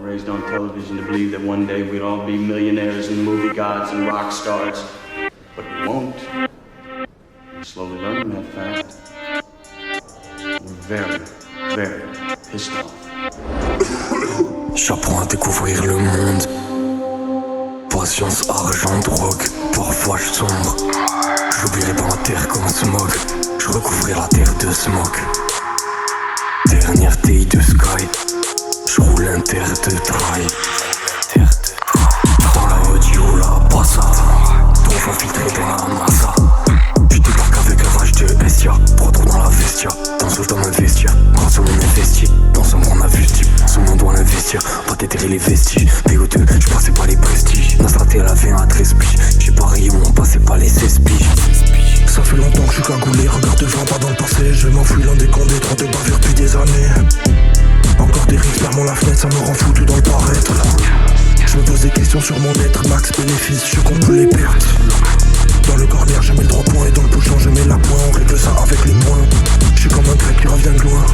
Raised on television to believe that one day we'd all be millionaires and movie gods and rock stars. But we won't. We're slowly learning that fact. We're very, very pissed off. J'apprends à découvrir le monde. Patience, argent, drogue. Parfois je sombre. J'oublierai pas ma terre comme un smog. Je recouvrirai la terre de smog. Dernière day de sky. Je roule un terre de trail. Dans la audio, la passade. Trop infiltré dans la massa. Tu débarques avec un rage de bestia. Retour dans la vestia. Danse dans ma vestiaire. Grâce au monde investi. Dans ce monde on a vu ce type. Ce monde doit l'investir. Pas déterrer les vestiges. PO2, je passais pas les prestiges. Nasraté elle avait un 13 piges. J'ai parié où on passait pas les 16 piges. Ça fait longtemps que je suis cagoulé. Regarde devant, pas dans le passé. Je m'enfuis l'un des condés. Trop de bavures depuis des années. Encore des risques, fermons la fenêtre, ça me rend fou tout dans le paraître. Je me pose des questions sur mon être, max bénéfice, je compte plus les pertes. Dans le corner, je mets le 3 points et dans le bouchon, je mets la pointe. On règle ça avec les points. Je suis comme un grec qui revient de loin.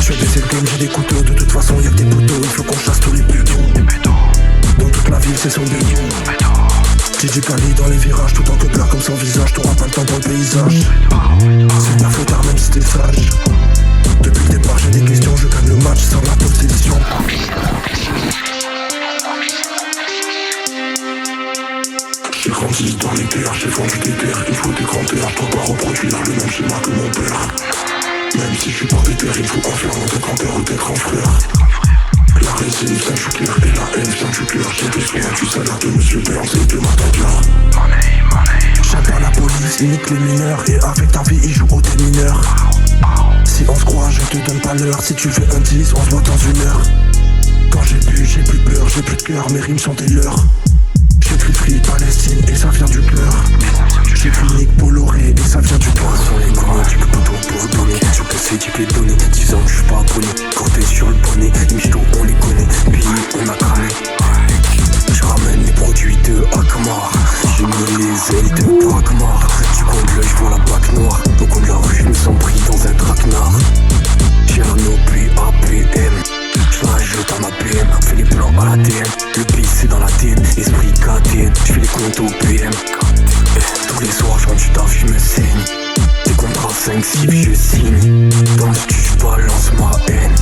Je vais baisser le game, j'ai des couteaux. De toute façon, y'a que des poteaux, il faut qu'on chasse tous les putains. Dans toute la ville, c'est son béton. Gigi Kali dans les virages, tout en que peur comme son visage. T'auras pas le temps pour le paysage. C'est de ma faute, même si t'es sage. Depuis le départ j'ai des questions, je gagne le match sans la possession. J'ai grandi dans les terres, j'ai vendu des terres, il faut des grands terres. Je dois pas reproduire le même schéma que mon père. Même si je suis pas des terres, il faut en faire mon grand-père ou des grands frères. La résine vient du cœur et la haine vient du cœur. J'ai besoin du salaire de Monsieur Burns et de ma tabière. J'attends la police, imite les mineurs. Et avec ta vie, il joue au démineur. Si on se croit, je te donne pas l'heure. Si tu fais un 10, on se voit dans 1 heure. Quand j'ai bu, j'ai plus peur, j'ai plus de cœur. Mes rimes sont des leurs. J'écris Free Palestine et ça vient du cœur. J'écris Nick Bolloré et ça vient du cœur. Sur les communs, tu peux pas tout pour donner. Sur PC, tu peux donner. 10 ans que je suis pas abonné. Corté sur le bonnet. Michto, on les connaît. Puis on a cramé. Je ramène les produits de Akmar. J'ai mis les ailes de Brakmar. Tu comptes l'œil, je vois la bague noire. Au coin de la rue, je me sens pris dans un traquenard. Chernobyl APM. Je la jette à ma BM. Fais les plans à la DM. Le pays c'est dans la TN. Esprit KTN. Je fais les comptes au PM. Tous les soirs je rentre du taf, je me saigne. Des contrats 5-6 je signe. Dans le studio je balance ma haine.